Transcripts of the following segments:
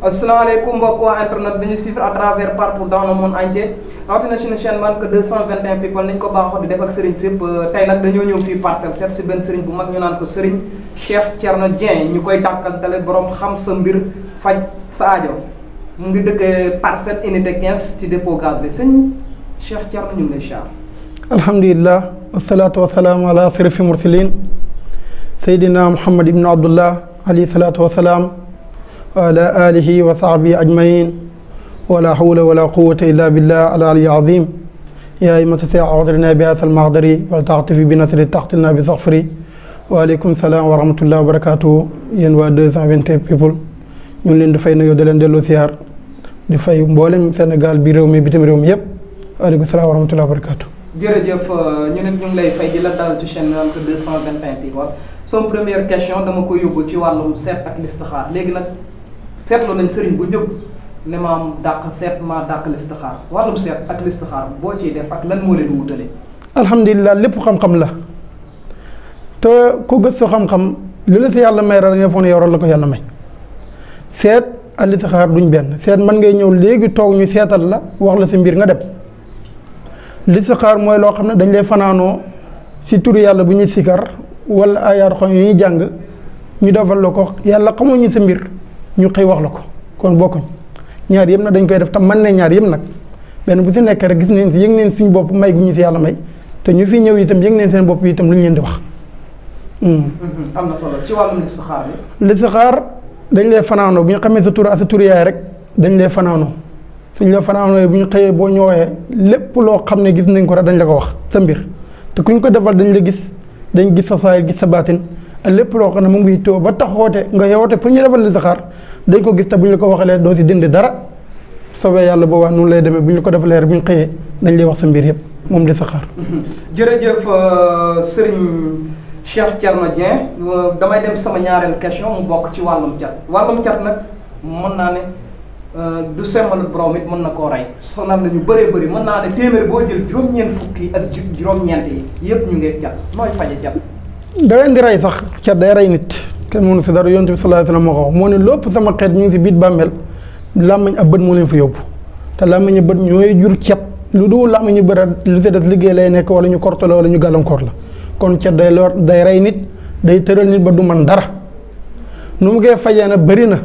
asalaamaaleykum mbokk waa internet bi ñu suivre à travers partout dans le monde entier rawatina suñu chaîne Manque 221 people ni ñu ko baaxoo di def ak Serigne Sepp tey nag dañoo ñëw fii Parcelles seet si benn Serigne bu mag ñu naan ko Serigne Cheikh Thierno Dieng ñu koy dàkkantale borom xam sa mbir faj sa aajo mu ngi dëkkee Parcelles unité 15 ci dépôt gaz bi sëñ Cheikh Thierno ñu ngi lay siyaar. alhamdulilah wasalaatu wasalaamu ala asrafi mursalin Seydina Muhammad ibn Abdullah alayhi salaatu wasalaam wa ala alihi wa sahbihi ajmain wala hawla wala quwwata illa billah al ali azim ya aymata sa awdirna bi hasal mahdari wal taxtifi bi nasri taxtilna bi saxfari wa aleykum salaam wa rahmatullah wa barakatuh yéen waa 221 people ñu ngi leen di fay nuyoo da leen delloo siyaar di fay mboolem Sénégal bi réew mi bitim réew mi yëpp waaleykum salaam wa rahmatullah wa barakatuh. jërëjëf ñu nit ñu ngi lay fay di la dalal ci chaîne Manque 221 people sama première question dama ko yóbbu ci wàllum seet ak listixaar léegi nag seetlu nañ sëriñ bu jóg ne maam dàq seet maa dàq listixaar wàllum seet ak listixaar boo ciy def ak lan moo leen wutale. alhamdulilah lépp xam-xam la te ku gëstu xam-xam lu la si yàlla may ra nga foog ne yow la ko yàlla may seet ak listixaar duñ benn seet man ngay ñëw léegi toog ñu seetal la wax la si mbir nga dem listixaar mooy loo xam ne dañ lay fanaanoo si turu yàlla bu ñuy sikar wala ayaat xam yu ñuy jàng ñu defal la ko yàlla xamuñu sa mbir ñu xëy wax la ko kon bokkuñ ñaar yëpp nag dañ koy def tam mën ne ñaar yëpp nag benn bu si nekk rek gis neen si yëg neen suñu bopp may gu ñu si yàlla may te ñu fi ñëw itam yëg neen seen bopp itam lu ñu leen di wax. am na solo ci wàllum listixaar bi. listixaar dañ lay fanaanoo bu ñu xamee sa tur ak sa tur yaay rek dañ lay fanaanoo suñ la fanaanoo bu ñu xëyee boo ñëwee lépp loo xam ne gis nañ ko rek dañ la ko wax sa mbir te kuñ ko defal dañ la gis dañ gis sa saayir gis sa baatin lépp loo xam ne mu ngi too ba tax woote nga yowoote pour ñu defal listixaar dañ ko gis te bu ñu la ko waxalee doo si dindi dara soobee yàlla boobaa noonu lay demee bu ñu ko defalee rek bu ñu xëyee dañ lay wax sa mbir yëpp moom listixaar. jërëjëf Serigne Cheikh Thierno Dieng damay dem sama ñaareelu question mu bokk ci wàllum cat nag mën naa ne du semmal borom it mën na koo rey sonal na ñu bëree bëri mën naa ne téeméer boo jël juróom-ñeent fukki ak juróom-ñeent yi yëpp ñu ngi cat nooy faje cat. da leen di rey sax cat day rey nit kenn mënu si dara yonent bi sallallahu alayhi wasallam moo ko wax moo ne lépp sama xeet ñu ngi si biit bàmmeel làmmiñ ab bët moo leen fa yóbbu te làmmiñu bët ñooy jur cat lu dul làmmiñu bët lu si des liggéey lay nekk wala ñu korte la wala ñu gàllankoor la kon cat day lor day rey nit day tëral nit ba du man dara nu mu koy fajee na bëri na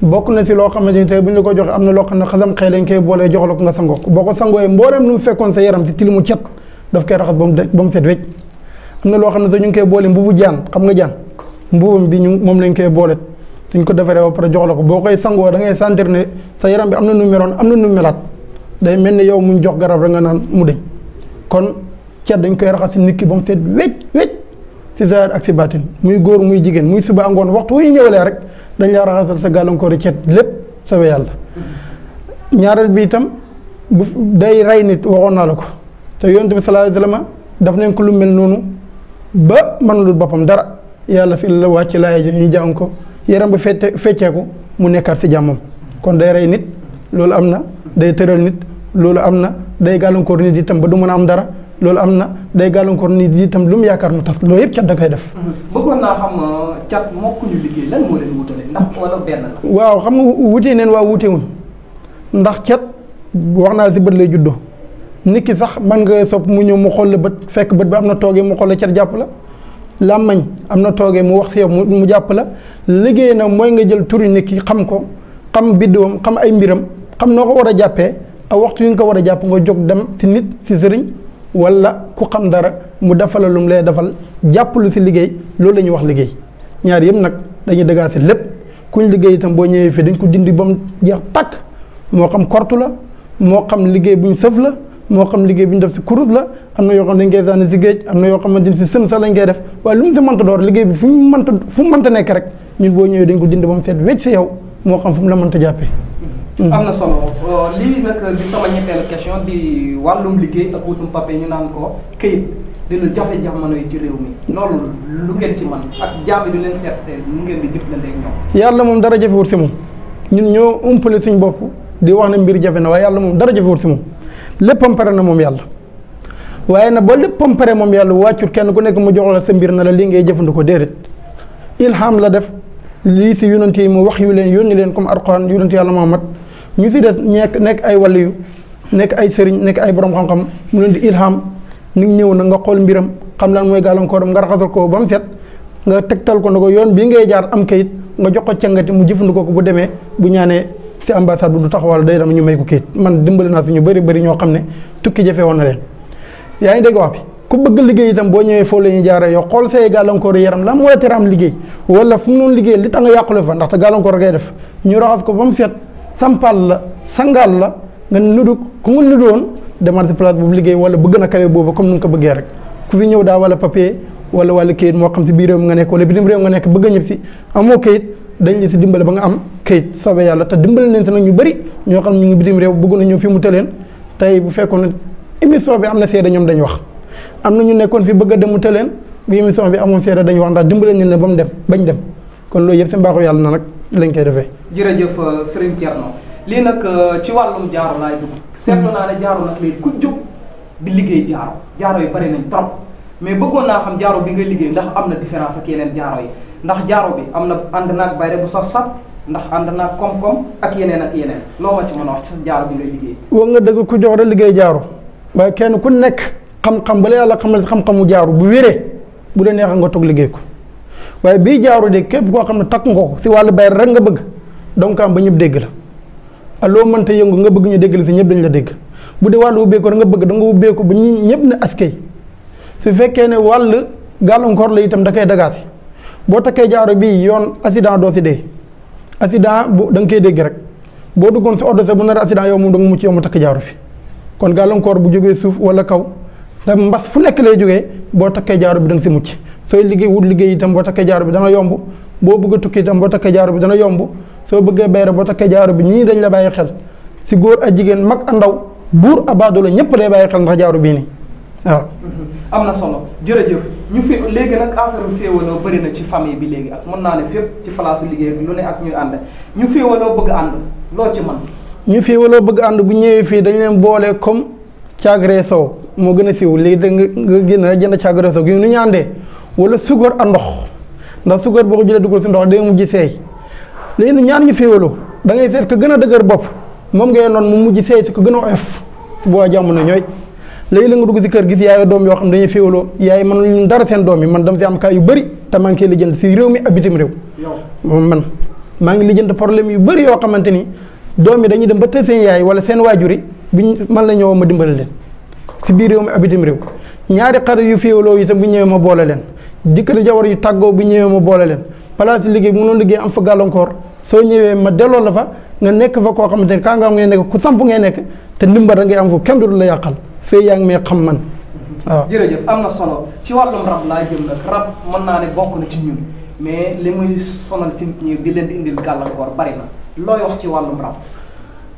bokk na si loo xamante ni tey bu ñu la ko joxe am na loo xam ne xasam xëy lañ koy boolee jox la ko nga sangoo ko boo ko sangooyee mbooleem lu mu fekkoon sa yaram si tilimu cat daf koy raxas ba mu set wecc am na loo xam ne sax ñu ngi koy boole mbubu jaan xam nga jaan mbubam bi ñu moom lañ koy boole suñ ko defaree ba pare jox la ko boo koy sangoo da ngay sentir ne sa yaram bi am na nu meloon am na nu melaat day mel ni yow muñ jox garab rek nga naan mu deñ kon cat dañ koy raxas si nit ki ba mu set wecc si zaahir ak si baatin muy góor muy jigéen muy suba angoon waxtu wuy ñëwalee rek dañ la raxasal sa gàllankoor yi cet lépp sawe yàlla ñaareel bi itam bu day rey nit waxoon naa la ko te yonent bi sallallahu alayhi wasallam daf nañ ko lu mel noonu ba mënulul boppam dara yàlla si la wàcc laay ji ñu jàng ko yaram bi fecceeku mu nekkaat si jàmmam kon day rey nit loolu am na day tëral nit loolu am na day gàllankoor nit itam ba du mën a am dara loolu am na day gàllankoor nit itam lu mu yaakaar mu tas loolu yëpp cat da koy def. bëggoon naa xam cat moo ku ñu liggéey lan moo leen wutale ndax wala benn la. waaw xam nga wutee neen waa wutewuñ ndax cat wax naa si bët lay juddoo nit ki sax man nga sopp mu ñëw mu xool la bët fekk bët bi am na toogee mu xool la cat jàpp la làmmañ am na toogee mu wax si yow mu jàpp la liggéey na mooy nga jël turi nit ki xam ko xam biddiwam xam ay mbiram xam noo ko war a jàppee ak waxtu yi nga ko war a jàpp nga jóg dem si nit si sëriñ wala ku xam dara mu defal lu mu lay defal jàppalu si liggéey loolu la ñuy wax liggéey ñaar yëpp nag dañuy dëggaa si lépp kuñ liggéey itam boo ñëwee fii dañ ko dindi ba mu jeex tàkk moo xam kortu la moo xam liggéey bu ñu sëf la moo xam liggéey bu ñu def si kurus la am na yoo xam dañ koy sànni si géej am na yoo xamante ni si sën sax lañ koy def waaye lu mu si mënta door liggéey bi fu mu mënta nekk rek ñun boo ñëwee dañ ko dindi ba mu seet wecc si yow moo xam fu mu la mënta jàppee. am na solo lii nag di sama ñetteelu question di wàllum liggéey ak wutum papier ñu naan ko këyit di lu jafe-jamono yi ci réew mi loolu lu ngeen ci man ak jaam du leen seet lu ngeen di jëflante ak ñoom. yàlla moom dara jafewut si moom ñun ñoo umpale suñ bopp di wax ne mbir jafe na waaye yàlla moom dara jafewut si moom léppam pare na moom yàlla waaye nag ba léppam pare moom yàlla wàccul kenn ku nekk mu jox la sa mbir na la lii ngay jëfandikoo déedéet ilham la def lii si yonent yi mu wax yu leen yónni leen comme Alxuraan yonent yàlla Muhammad ñu si des nekk ay waliyu nekk ay sëriñ nekk ay borom xam-xam mu leen di ilham ni ñëw na nga xool mbiram xam lan mooy gàllankooram nga raxasal ko ba mu set nga tegtal ko ne ko yoon bii ngay jaar am kayit nga jox ko cangati mu jëfandikoo ko bu demee bu ñaanee si ambassade bu du taxawal day dama ñu may ko kayit man dimbali naa si ñu bëri ñoo xam ne tukki jafe woon na leen yaa ngi dégg wax bi ku bëgg liggéey itam boo ñëwee foofu la ñuy jaaree yow xool say gàllankoor yaram la moo la tere am liggéey wala fu mu noonu liggéey li tax nga yàqule fa ndaxte gàllankoor ngay def ñu raxas ko ba mu set sampal la sangal la nga nudu ku nga nudu woon demal si place boobu liggéey wala bëgg na kawe boobu comme ni nga ko bëggee rek ku fi ñëw daa wala papier wala wàllu kayit moo xam si biir réew nga nekk wala bitim réew nga nekk bëgg a ñëpp si amoo kayit dañ la si dimbale ba nga am kayit soobee yàlla te dimbale leen si nag ñu bëri ñoo xam ñu ngi bitim réew bëgg na ñëw fi mu tëleen tey bu fekkoon ne émission bi am na seede ñoom dañ wax am na ñu nekkoon fi bëgg a dem mu tëleen bu émission bi amoon seede dañ wax ndax dimbale leen ne ba mu dem bañ dem kon loolu yëpp si mbaaxu yàlla na nag lañ koy defee. jërëjëf Serigne Thierno lii nag ci wàllum jaaro laay dugg seetlu naa ne jaaro nag léegi ku jóg di liggéey jaaro yi bari nañ trop mais bëggoon naa xam jaaro bi ngay liggéey ndax am na différence ak yeneen jaaro yi ndax jaaro bi am na ànd naag bayre bu saf ndax ànd naag koom-koom ak yeneen loo ma ci mën a wax ci sa jaaro bi ngay liggéey. wax nga dëgg ku jox rek liggéey jaaro waaye kenn ku nekk xam-xam bala yàlla xamal xam-xamu jaaro bu wéree bu dee neexal nga toog liggéey ko waaye bii jaaro de képp koo xam ne takk nga ko si wàllu bayre rek nga bëgg donc am ba ñëpp dégg la loo mënta yëngu nga bëgg ñu dégg la si ñëpp dañ la dégg bu dee wàllu ubbeeku rek nga bëgg da nga ubbeeku ba ñëpp ne askay su fekkee ne wàll gàllankoor la itam da koy dagaasi boo takkee jaaro bii yoon accident doo si dee accident bu da nga koy dégg rek boo duggoon si ordre bu nar accident yow moom da nga mucc yow mu takk jaaro bi kon gàllankoor bu jógee suuf wala kaw da mbas fu nekk lay jógee boo takkee jaaro bi da nga si mucc sooy liggéey wut liggéey itam boo takkee jaaro bi dana yomb boo bëgg a tukki itam boo takkee jaaro bi dana yomb soo bëggee bayre boo takkee jaaro bi ñii dañ la bàyyi xel si góor ak jigéen mag ak ndaw buur abaado la ñëpp day bàyyi xel ndax jaaro bii nii waaw. am na solo jërëjëf ñu fi léegi nag affaire féewaloo bëri na ci famille bi léegi ak mën naa ne fépp ci place liggéey ak lu ne ak ñuy ànd ñu féewaloo bëgg ànd loo ci man ñu féewaloo bëgg ànd bu ñëwee fii dañ leen boole comme caagre sow moo gën a siiw léegi da nga génn rek jënd caagre sow gi nu ñu àndee wala suukar ak ndox ndax suukar boo ko jëlee dugal si ndox day mujj seey léegi ñaar ñu féewaloo da ngay seet ko gën a dëgër bopp moom ngay noonu mu mujj seey si ko gën a oyof boo jamono ñooy léegi la nga dugg si kër gis yaay doom yoo xam dañuy féewaloo yaay man ñu dara seen doom yi man dama si am cas yu bëri te maa ngi koy lijjanti si réew mi ak bitim réew man maa ngi lijjanti problème yu bëri yoo xamante ni doom yi dañuy dem ba tey seen yaay wala seen waajur yi biñ man la ñëw ma dimbali leen si biir réew mi ak bitim réew ñaari xarit yu féewaloo itam bu ñëwee ma boole leen jëkkër jawar yu tàggoo bu ñëwee ma boole leen place si liggéey bu mënoon liggéey am fa gàllankoor soo ñëwee ma delloo la fa nga nekk fa koo xamante ni kàngaam ngay nekk ku samp ngay nekk te ndimbal da ngay am foofu kenn du la yàqal fee yaa ngi may xam man waaw. jërëjëf am na solo ci wàllum rab laa jëm nag rab mën naa ne bokk na ci ñun mais li muy sonal ci nit ñi di leen di indil gàllankoor bari na looy wax ci wàllum rab.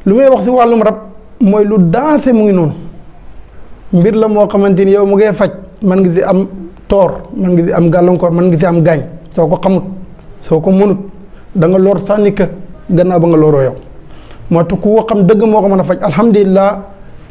lu may wax si wàllum rab mooy lu dansé mu ngi noonu mbir la moo xamante ni yow mu ngay faj man ngi si am toor man ngi si am gàllankoor man ngi si am gaañ soo ko xamut soo ko mënut da nga lor sànni ka gannaaw ba nga loroo yow moo tax ku ko xam dëgg moo ko mën a faj alhamdulilah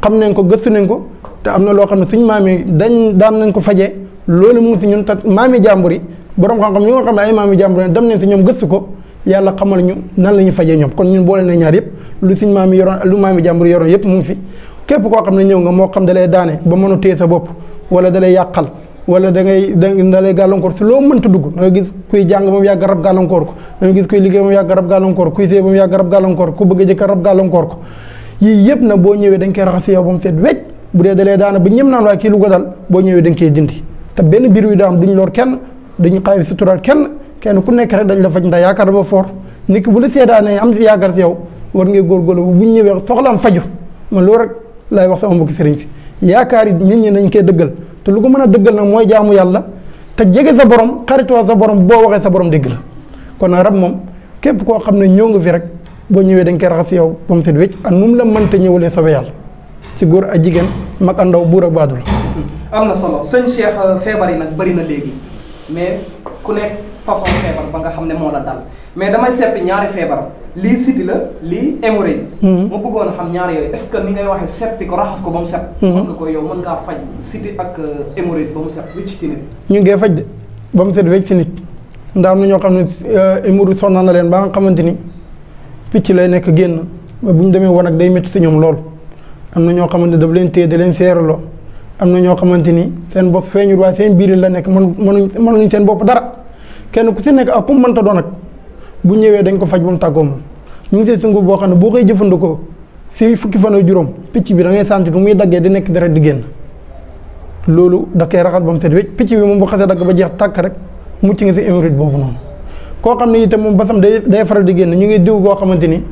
xam nañ ko gëstu nañ ko te am na loo xam ne suñ maam yi daan nañ ko fajee loolu mu ngi si ñun te maami jàmbur yi borom xam-xam ñi nga xam ne ay maami jàmbur yi dem nañ si ñoom gëstu ko yàlla xamal ñu nan la ñuy fajee ñoom kon ñun boole na ñaar yëpp lu suñ maam yi yoroon lu maami jàmbur yi yoroon yëpp mu ngi fi képp koo xam ne ñëw nga moo xam da lay daane ba mën a téye sa bopp wala da lay yàqal wala da lay gàllankoor si loo mënta dugg da nga gis kuy jàng ba mu yàgg rab gàllankoor ko da nga gis kuy liggéey ba mu yàgg rab gàllankoor kuy séy ba mu yàgg rab gàllankoor ku bëgg a jëkk rab gàllankoor ko yii yëpp na boo ñëwee dañ koy raxas yow ba mu seet wecc bu dee da lay daane ba ñëm naan waaye kii lu ko dal boo ñëwee dañ koy dindi te benn biir wi daa am duñ lor kenn duñu xaawi sutural kenn ku nekk rek dañ la faj ndax yaakaar dafa fort nit ki bu la seedaanee am si yaakaar si yow war ngay góorgóorlu bu ñu ñëwee soxla am faju man loolu rek laay wax sama mbokki sëriñ si yaakaar yi nit ñi nañ koy dëggal te lu ko mën a dëggal nag mooy jaamu yàlla te jege sa borom xaritoo sa borom boo waxee sa borom dégg la kon nag rab moom képp koo xam ne ñëw nga fi rek boo ñëwee dañ koy raxas yow ba mu set wécc ak nu mu la mënta ñëwalee sobe yàlla ci góor ak jigéen mag ak ndaw buur ak baadu la. am na solo sëñ Cheikh feebar yi nag bëri na léegi mais ku nekk façon feebar ba nga xam ne moo la dal mais damay seppi ñaari feebar lii siti la lii hémorroïde. mu bëggoon a xam ñaari yooyu est-ce que ni ngay waxee seppi ko raxas ko ba mu set. mën nga ko yow mën ngaa faj siti ak hémorroïde ba mu set wécc ci nit. ñu ngi koy faj de ba mu set wécc si nit ndax am na ñoo xam ne émuru sonna na leen ba nga xamante ni picc lay nekk génn ba bu ñu demee woon ak day métti si ñoom lool. am na ñoo xamante daf leen téye da leen seeraloo am na ñoo xamante ni seen bopp feeñul waaye seen biir la nekk mënuñ seen bopp dara kenn ku si nekk ak ku mu mënta doon nag bu ñëwee dañ ko faj ba mu tàggoo moom ñu ngi see sunguf boo xam ne boo koy jëfandikoo si fukki fan ak juróom picc bi da ngay sentir nu muy daggee di nekk deret di génn loolu da koy raxas ba mu set wécc picc bi moom bu xasee dagg ba jeex tàkk rek mucc nga si hémorroïde boobu noonu koo xam ne itam moom basam day faral di génn ñu ngi diw boo xamante ni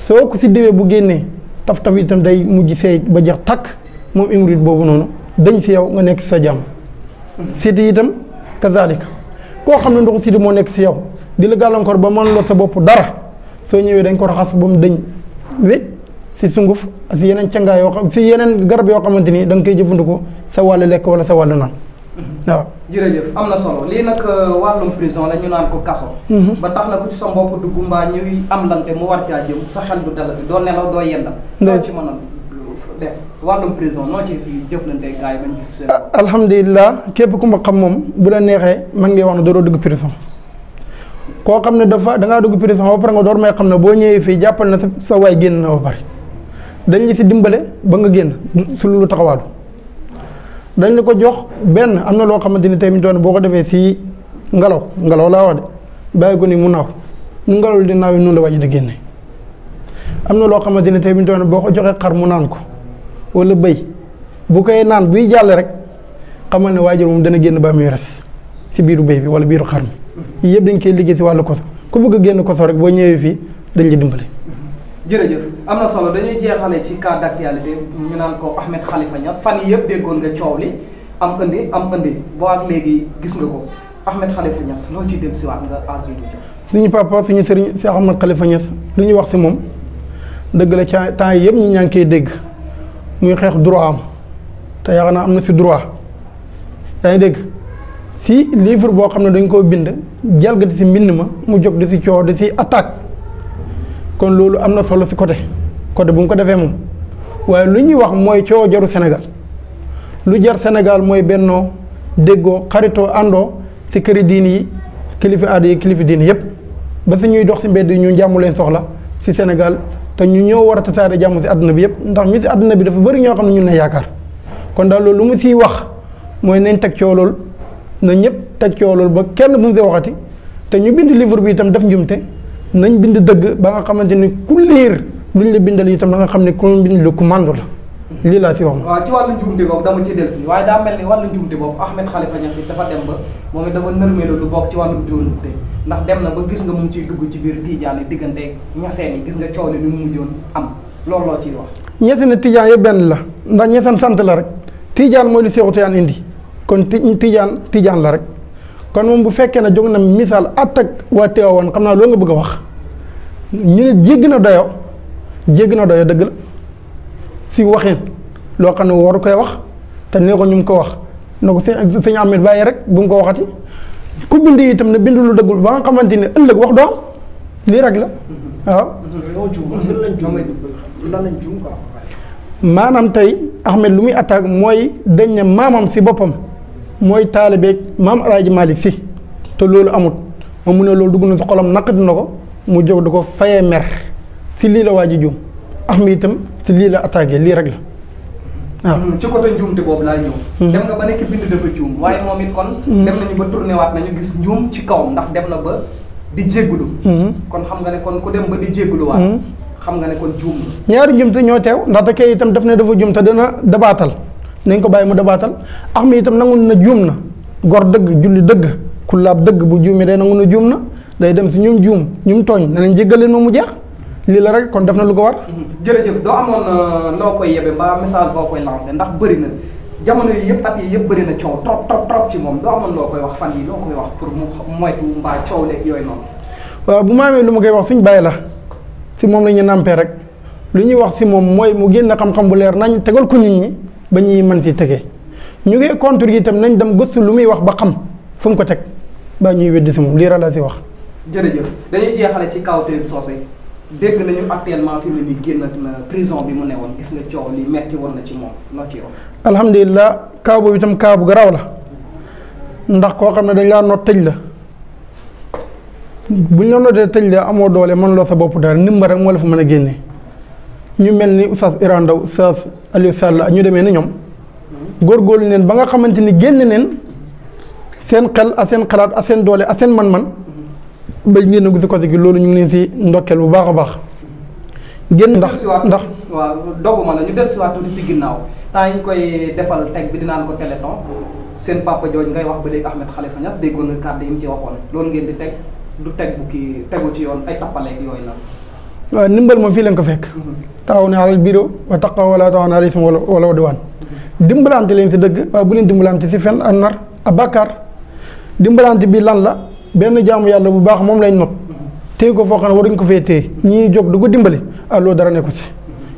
soo ko si diwee bu génnee taf-taf itam day mujj seey ba jeex tàkk moom hémorroïde boobu noonu dañ si yow nga nekk si sa jàmm siti itam kazalika koo xam ne ndoxu siti moo nekk si yow di la gàllankoor ba mën la sa bopp dara soo ñëwee dañ ko raxas ba mu dëñ wécc si sunguf si yeneen cangaay yoo xam si yeneen garab yoo xamante ni da nga koy jëfandikoo sa wàllu lekk wala sa wàllu naan waaw. jërëjëf am na solo lii nag wàllum prison la ñu naan ko kaso. ba tax na ku ci sa mbokk dugg mbaa ñuy am lante mu war caa jëm sa xel du dalati doo nelaw doo yendal. noo ci mën a def wàllum prison noo ci fi jëflante gars yi bañ gis seen. alhamdulilah képp ku ma xam moom bu la neexee man ngay wax ne doo dugg prison koo xam ne da ngaa dugg prison ba pare nga door may xam ne boo ñëwee fii jàppal na sa waay génn na ba pare dañ la si dimbale ba nga génn su lu taxawaalu. dañ la ko jox benn am na loo xamante ni tamit doon boo ko defee si ngelaw laa wax de bàyyi ko ni mu naaw nu ngelaw di naaw yi noonu la wàññi di génne am na loo xamante ni tamit doon boo ko joxee xar mu naan ko wala bëy bu koy naan buy jàll rek xamal ne waajur moom dana génn ba muy res si biiru bëy bi wala biiru xar mi yëpp dañ koy liggéey si wàllu koso ku bëgg a génn koso rek boo ñëwee fii dañ la dimbale. jërëjëf am na solo dañuy jeexale ci cas d'actualité ñu naan ko Ahmed Khalifa Niass fan yi yëpp déggoon nga coow li am indi boo ak léegi gis nga ko Ahmed Khalifa Niass loo ci del siwaat nga àggidu ci suñu papa suñu sëriñ si Ahmed Khalifa Niass lu ñu wax si moom dëgg la ca temps yi yëpp ñu ñaa ngi koy dégg muy xeex droit am te yaakaar naa am na si droit yaa ngi dégg si livre boo xam ne dañ koo bind jalgati si mbind ma mu jóg di si coow di si attaque kon loolu am na solo si côté bu mu ko defee moom waaye lu ñuy wax mooy coow jaru Sénégal lu jar Sénégal mooy bennoo déggoo xaritoo àndoo si këri diini yi kilifa aada yi kilifa diini yépp ba si ñuy dox si mbedd yi ñu jàmm leen soxla si Sénégal te ñu ñëw war a tasaare jàmm si àdduna bi yépp ndax mi si àdduna bi dafa bëri ñoo xam ne ñun ne yaakaar kon daal loolu lu mu siy wax mooy nañ teg coow loolu na ñëpp teg coow loolu ba kenn bu mu si waxati te ñu bind livre bi itam def njumte nañ bind dëgg ba nga xamante ni ku liir luñ la bindal itam da nga xam ne ku bind lu ku màndu la lii laa si wax. waaw ci wàllu njuumte boobu dama ci dellusi waaye daa mel ni wàllu njuumte boobu Ahmed Khalifa Niass dafa dem ba moom it dafa nërmeelu lu bokk ci wàllu njuumte ndax dem na ba gis nga mu ngi ciy dugg ci biir Tijaan yi diggante Ñaseen yi gis nga coow li ni mu mujjoon am loolu loo ciy wax. Ñaseen Tijaan yëpp benn la ndax Ñaseen sant la rek Tijaan mooy lu Seexu Tijaan indi kon Tijaan la rek kon moom bu fekkee ne jóg na misaal attaque waa Tiwaawan xam naa loolu nga bëgg a wax ñu ne jéggi na doyo dëgg la si waxin loo xam ne waru koy wax te nee ko ñu mu ko wax na ko sëñ Ahmed bàyyi rek bu mu ko waxati ku bind itam ne bind lu dëggul ba nga xamante ne ëllëg wax doom lii rek la waaw. maanaam tey Ahmed lu muy attaque mooy dañ ne maamam si boppam mooy taalibeeg maam El Hadj Malick si te loolu amut moom mu ne loolu dugg na si xolam naqadi na ko mu jóg di ko fayee mer si lii la waa ji juum Ahmed itam si lii la attaqué lii rek la waaw. ci côté njuumte boobu laa ñëw. dem nga ba nekk bind dafa juum waaye moom it kon. dem nañu ba tourné waat nañu gis njuum ci kawam ndax dem na ba di jéggulu kon xam nga ne kon ku dem ba di jéggulu waat xam nga ne kon juum na. ñaari njuumte ñoo teew ndaxte kay itam daf ne dafa juum te dina dabaatal nañ ko bàyyi mu dabaatal Ahmed itam nangu na juum na gor dëgg julli dëgg ku laab dëgg bu juumee day nangu na juum na day dem si ñum juum ñum tooñ na leen jéggal leen moom mu jeex lii la rek kon def na lu ko war. jërëjëf doo amoon loo koy yebe mbaa message boo koy lancé ndax bëri na jamono yi yëpp at yi yëpp bëri na coow trop ci moom doo amoon loo koy wax fan yi loo koy wax pour mu moytu mbaa coow leeg yooyu noonu. waaw bu ma amee lu ma koy wax suñ bàyyi la si moom la ñu nampee rek lu ñuy wax si moom mooy mu génn xam-xam bu leer nañ tegal ko nit ñi ba ñuy mën si tegee ñu ngi contre yi itam nañ dem gëstu lu muy wax ba xam fu mu ko teg ba ñuy weddi si moom lii la si wax. jërëjëf dañuy jeexale ci kawteem Socé dégg nañu actuellement fi mu ne nii génn na prison bi mu ne woon gis nga coow li metti woon na ci moom loo ci wax. alhamdulilah kaaw boobu itam kaaw bu garaaw la ndax koo xam ne dañ laa noot tëj la buñ la nootee tëj la amoo doole mën loo sa bopp dara ndimbal rek moo la fa mën a génne ñu mel ni oustaz Iran Ndaw oustaz Aliou Sall ñu demee ni ñoom góorgóorlu neen ba nga xamante ni génne neen seen xel ak seen xalaat ak seen doole ak seen man-man ba ngeen a gis ko gi loolu ñu ngi leen si ndokkeel bu baax a baax. génn ndax waaw dogguma la ñu dellusiwaat tuuti ci ginnaaw temps yi ñu koy defal teg bi dinaan ko téléthon seen papa jooj ngay wax ba léegi Ahmed Khalifa Niass déggoon nga kàddu yi mu ci waxoon loolu ngeen di teg du teg bu kii tegu ci yoon ay tappaleeg yooyu la. waaw ndimbal moom fii leen ko fekk. taxaw ne alal biro wa taqaw wala taxaw alal ism wala udwaan dimbalante leen si dëgg waaye bu leen dimbalante si fen ak nar ak bàkkaar dimbalante bi lan la benn jaamu yàlla bu baax moom lañ not téye ko foo xam ne waruñ ko fee téye ñii jóg du ko dimbali loolu dara nekku si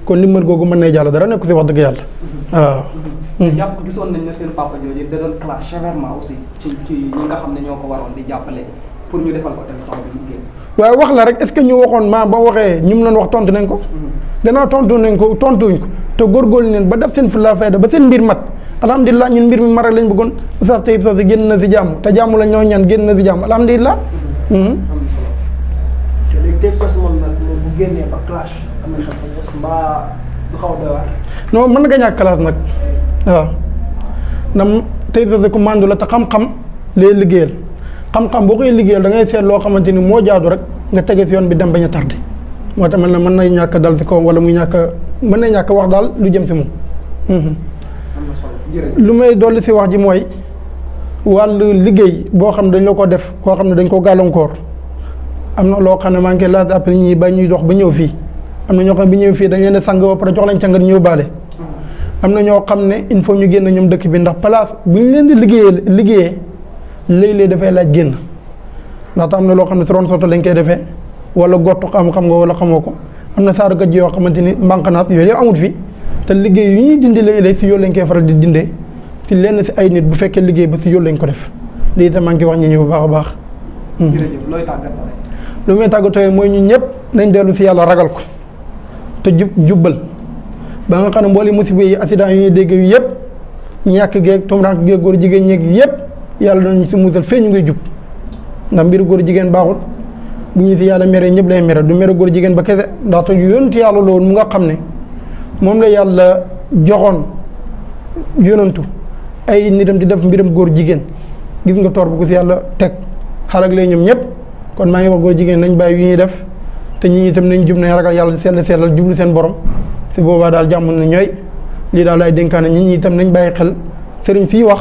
kon ndimbal googu mën nay jàll dara nekku si wax dëgg yàlla waaw. jàpp gisoon nañ ne seen papa jooju da doon clash sévèrement aussi ci ñi nga xam ne ñoo ko waroon di jàppale pour ñu defal ko téléphone bi mu génn. waaye wax la rek est-ce que ñu waxoon ba waxee ñu mu doon wax tontu nañ ko. gannaaw tontuñ ko te góorgóorlu neen ba def seen fulla fayda ba seen mbir mat alhamdulilah ñun mbir mi mat rek lañ bëggoon Oustaz Taib Socé génn na si jàmm te jàmm la ñoo ñaan génn na si jàmm alhamdulilah. te léegi Taib Socé moom nag bu génnee ba clash am na xam mbaa du xaw a doy waar. non mën na nga ñàkk classe nag waaw ndax Taib Socé ku mandu la te xam-xam lay liggéeyal xam-xam boo koy liggéeyal da ngay seet loo xamante ni moo jaadu rek nga tege si yoon bi dem bañ a tardé moo tax mën na ñàkk dal si kawam wala muy mën na ñàkk wax daal lu jëm si moom. lu may dolli si wax ji mooy wàllu liggéey boo xam ne dañ la ko def koo xam ne dañ ko gàllankoor am na loo xam ne maa ngi koy laaj après ñii ba ñuy dox ba ñëw fii am na ñoo xam ne bi ñëw fii dañ leen a sang ba pare jox lañ cangat ñëw baale am na ñoo xam ne il faut ñu génn ñoom dëkk bi ndax place bu ñu leen di liggéeyee léeg-léeg dafay laaj génn ndaxte am na loo xam ne si ron soto lañ koy defee wala gottu xam nga wala xamoo ko am na saaru gaj yoo xamante ni mbànqanaas yooyu yëpp amut fi te liggéey yu ñuy dindi léeg-léeg si yoon lañ koy faral di dindee si lenn si ay nit bu fekkee liggéey ba si yoon lañ ko def lii itam maa ngi wax ñi bu baax a baax. jërëjëf looy tàggatoo. lu may tàggatoo mooy ñun ñëpp nañ dellu si yàlla ragal ko te jubbal ba nga xam ne mbooli musiba yi accident yu ñuy dégg yu yëpp ñàkk geeg tumuraanke geeg góor jigéen ñeeg yëpp yàlla nañu si musal fee ñu ngay jub ndax mbiru góor jigéen baaxul bu ñu si yàlla mere ñëpp lay mere du mere góor jigéen ba kese ndaxte yonentu yàlla loolu mu nga xam ne moom la yàlla joxoon yonentu ay nitam di def mbiram góor jigéen gis nga toor bu ko si yàlla teg xalak lay ñoom ñëpp kon maa ngi wax góor jigéen nañ bàyyi yu ñuy def te ñi itam nañ jub nañ ragal yàlla sellal jublu seen borom si boobaa daal jàmm na ñooy lii daal ay dénkaane ñi itam nañ bàyyi xel sëriñ fii wax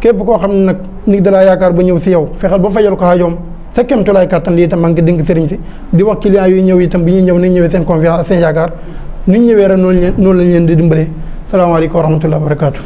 képp koo xam ne nag nit dalaa yaakaar ba ñëw si yow fexeel ba fajal ko xaajoom sa kemtulaay kàttan lii itam maa ngi dénk sëriñ si di wax client yu ñëw itam bi ñuy ñëw nañ ñëwee seen confiance seen yaakaar nu ñu ñëwee rek noonu lañ leen di dimbalee salaamaaleykum wa rahmatulah wa barakaatu.